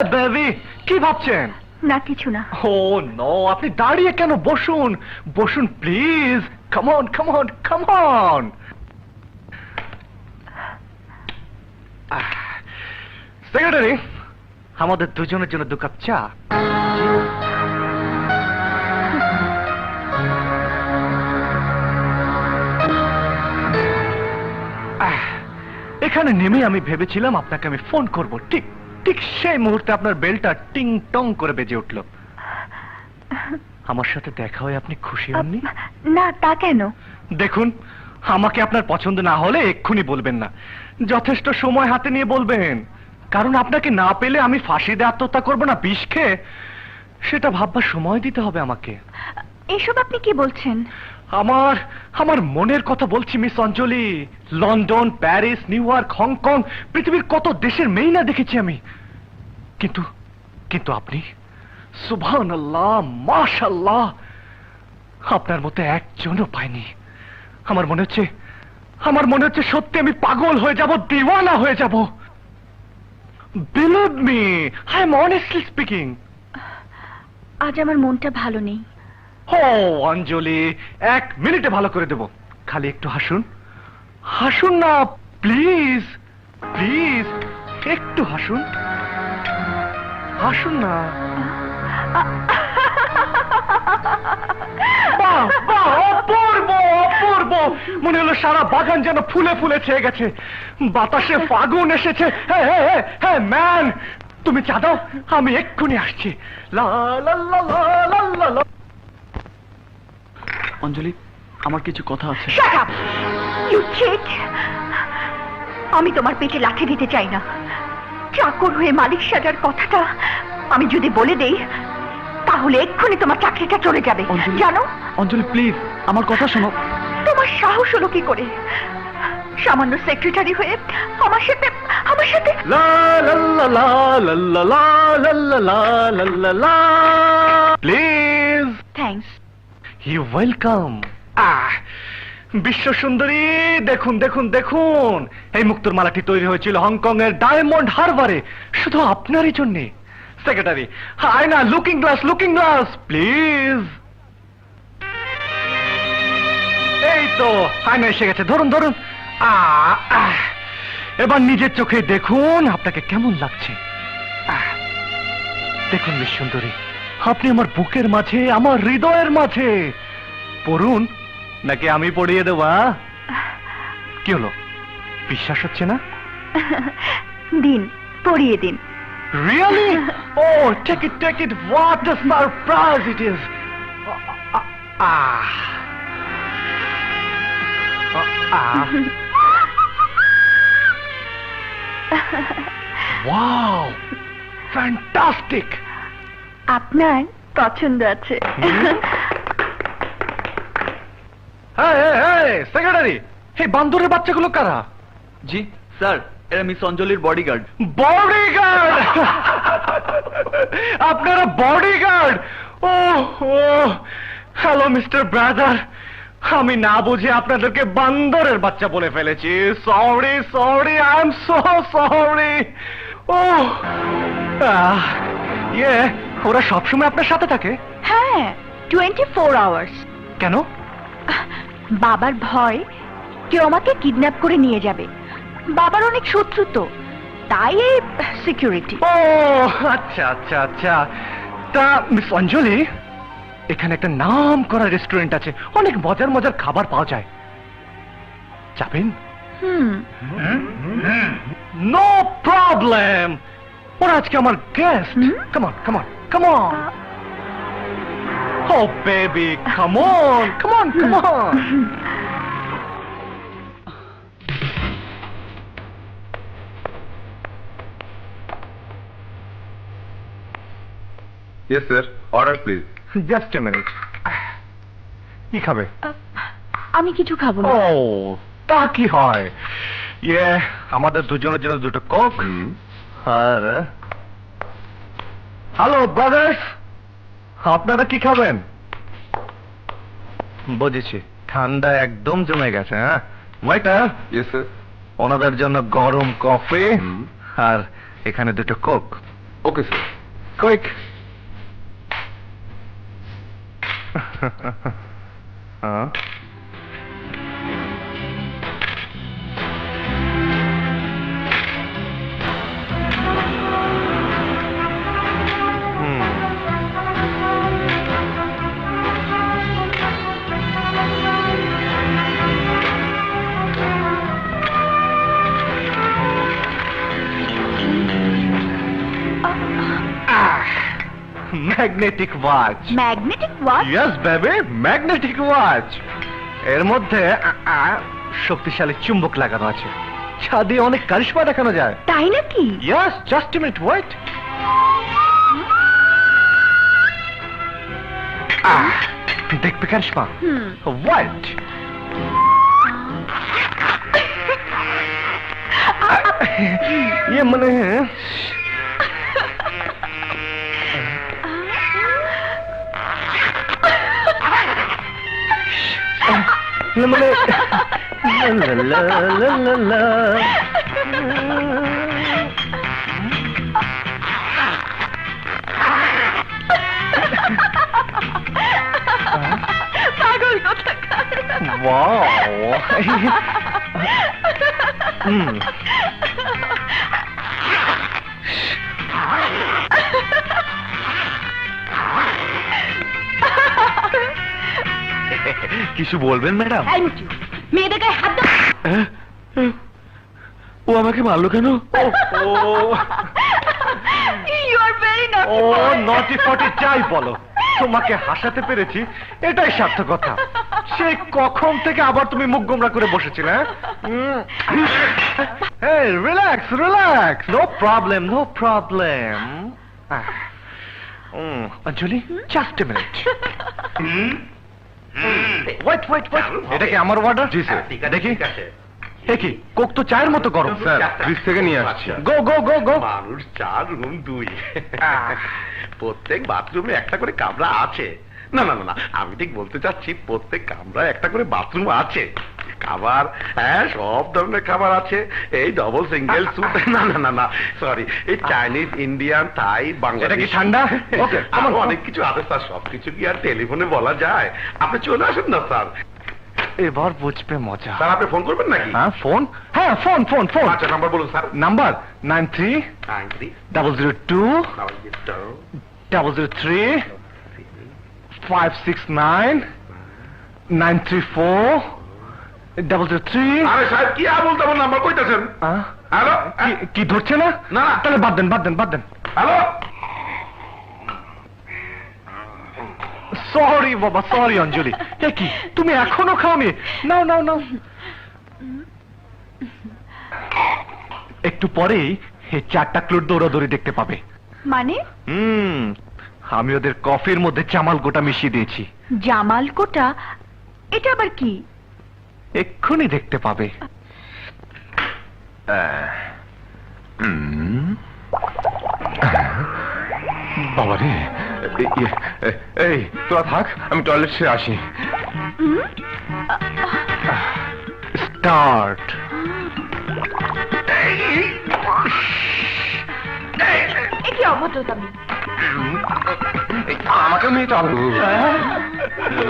Baby, কি ভাবছেন? না কিছু না। ও নো, আপনি দাঁড়িয়ে কেন? বসুন বসুন please. Come on come on come on. Secretary, আমাদের দুজনের জন্য 2 কাপ চা। এখানে নেমে আমি ভেবেছিলাম আপনাকে আমি ফোন করব, ঠিক ঠিক সেই মুহূর্তে আপনার বেলটা টিং টং করে বেজে উঠল। আমার সাথে দেখা হয়ে আপনি খুশি হননি? না, তা কেন? দেখুন, আমাকে আপনার পছন্দ না হলে এক্ষুনি বলবেন না, যথেষ্ট সময় হাতে নিয়ে বলবেন। কারণ আপনাকে না পেলে আমি ফাঁসিতে আত্মহত্যা করব না বিষ খেয়ে, সেটা ভাববার সময় দিতে হবে আমাকে। এসব আপনি কি বলছেন? আমার আমার মনের কথা বলছি miss Anjali. London, Paris, New York, Hong Kong, পৃথিবীর কত দেশের মেয়ে না দেখেছি আমি, কিন্তু কিন্তু আপনি, সুবহানাল্লাহ, মাশাআল্লাহ, আপনার মতো একজনও পাইনি। আমার মনে হচ্ছে সত্যি আমি পাগল হয়ে যাব, দিওয়ানা হয়ে যাব। Believe me, I am honestly speaking. আজ আমার মনটা ভালো নেই। ও অঞ্জলি, 1 মিনিটে ভালো করে দেব। খালি একটু হাসুন, হাসুন না প্লিজ প্লিজ, একটু হাসুন, হাসুন না। বাহ বাহ, অপূর্ব অপূর্ব। মনে হলো সারা বাগান যেন ফুলে ফুলে ছেয়ে গেছে, বাতাসে ফাগুন এসেছে। হ্যাঁ ম্যান, তুমি চা দাও, আমি এক্ষুনি আসছি। লা লা লা লা লা লা। অঞ্জলি, আমার কিছু কথা আছে। Shut up! You cheat! আমি তোমার পেটে লাথি দিতে চাই না। চাকর হয়ে মালিক সাজার কথাটা আমি যদি বলে দেই, তাহলে এক্ষুনি তোমার চাকরিটা চলে যাবে, জানো? অঞ্জলি প্লিজ, আমার কথা শোনো। তোমার সাহস হলো কি করে সামান্য সেক্রেটারি হয়ে আমার সাথে লা লা লা লা লা লা লা লা লা লা লা। প্লিজ। থ্যাঙ্কস। You welcome. বিশ্ব সুন্দরী, দেখুন দেখুন দেখুন, এই মুক্তোর মালাটি তৈরি হয়েছিল হংকং এর ডায়মন্ড হারবারে, শুধু আপনারই জন্য। সেক্রেটারি, আয়না, লুকিং গ্লাস প্লিজ। এই তো আয়না এসে গেছে, ধরুন ধরুন। এবার নিজের চোখে দেখুন আপনাকে কেমন লাগছে। দেখুন মিস সুন্দরী, আপনি আমার বুকের মাঝে, আমার হৃদয়ের মাঝে। পড়ুন নাকি আমি পড়িয়ে দেব? কি হলো, বিশ্বাস হচ্ছে না? দিন, পড়িয়ে দিন। Really? Oh, take it. What a surprise it is. Wow, fantastic. আপনার পছন্দ আছে। Hey, সেক্রেটারি, এই বান্দরের বাচ্চাগুলো কারা? জি স্যার, এরা মিস অঞ্জলির বডিগার্ড। বডিগার্ড? আপনারা বডিগার্ড? ও হ্যালো মিস্টার ব্রাদার, আমি না বুঝে আপনাদেরকে বান্দরের বাচ্চা বলে ফেলেছি। Sorry, I am so sorry. ও ওরা সবসময় আপনার সাথে থাকে? হ্যাঁ, 24 আওয়ার্স। কেন? বাবার ভয় কেউ আমাকে কিডন্যাপ করে নিয়ে যাবে। বাবার অনেক শত্রু তো, তাই এই সিকিউরিটি। ও আচ্ছা। তা মিস অঞ্জলি, এখানে একটা নাম করা রেস্টুরেন্ট আছে, অনেক মজার মজার খাবার পাওয়া যায়, যাবেন? নো প্রবলেম, ওরা আজকে আমার guest. Come on. Oh baby, come on. Yes, sir. Order, please. Just a minute. কি খাবে? আমি কিছু খাবো না। ও তা কি হয়? আমাদের দুজনের জন্য 2টো কোক। আর হ্যালো ব্রাদার্স, আপনারা কি খাবেন? বুঝেছি, ঠান্ডা একদম জমে গেছে। হ্যাঁ ওয়েটার, Yes, sir. ওনাদের জন্য গরম কফি আর এখানে 2টো coke. Okay sir. Quick. Magnetic watch. Magnetic watch? Yes baby, magnetic watch. এর মধ্যে শক্তিশালী চুম্বক লাগানো আছে, যা দিয়ে অনেক কারিশমা দেখানো যায়। তাই নাকি? Yes, just a minute wait. দেখবে কারিশমা? ওয়েট। ইয়ে মানে মানে লা লা লা লা লা। পাগল কোথাকার। ওয়াও। কিছু বলবেন ম্যাডাম? মেয়েদের গায়ে হাত দাও। ও আমাকে মারলো কেন? ইউ আর ভেরি নটি। ও নটি ফটি যাই বলো, তোমাকে হাসাতে পেরেছি এটাই সার্থকতা। সেই কখন থেকে আবার তুমি মুখ গোমরা করে বসেছিলে? Relax relax, no problem no problem. Anjali, just a minute. Wait wait wait, এটা কি আমার অর্ডার? জি স্যার। দেখি। কি কোক তো চায়ের মতো গরম। স্যার, ফ্রিজ থেকে নিয়ে আসছি। গো গো গো গো। মানুষ 4 রুম 2, প্রত্যেক বাথরুমে একটা করে কামরা আছে। না না না না, আমি ঠিক বলতে চাচ্ছি প্রত্যেক কামরায় একটা করে বাথরুম আছে। খাবার, হ্যাঁ, সব ধরনের খাবার আছে। এই ডবল সিঙ্গেল স্যুপ, না না না না সরি, এই চাইনিজ, ইন্ডিয়ান, থাই, এটা কি বাংলাদেশি, ঠান্ডা? ওকে, আরো অনেক কিছু আছে স্যার। সবকিছু কি আর টেলিফোনে বলা যায়? আপনি চলে আসুন না স্যার। এবার বুঝবে মজা। স্যার, আপনি ফোন করবেন নাকি? হ্যাঁ ফোন, হ্যাঁ ফোন ফোন ফোন। আচ্ছা, নাম্বার বলুন স্যার। নাম্বার 93-002-003-569-934-003। আরে সাহেব, কি আবল তাবল নাম্বার কইতাছেন? হ্যালো, কি ধরছে না? না। তাহলে বাদ দেন বাদ দেন বাদ দেন। হ্যালো। সরি বাবা, সরি অঞ্জলি। কি তুমি এখনো খাওনি? নাও নাও নাও। একটু পরেই এই 4টা ক্লুট দৌড়াদৌড়ি দেখতে পাবে। মানে? আমি ওদের কফির মধ্যে চামাল গোটা মিশিয়ে দিয়েছি। জামাল কোটা? এটা আবার কি? এক্ষুনি দেখতে পাবে। বাবারে, এই তোরা থাক, আমি টয়লেট সেরে আসি। স্টার্ট। এ কি অভদ্রতা? আমাকে নিয়ে চলো।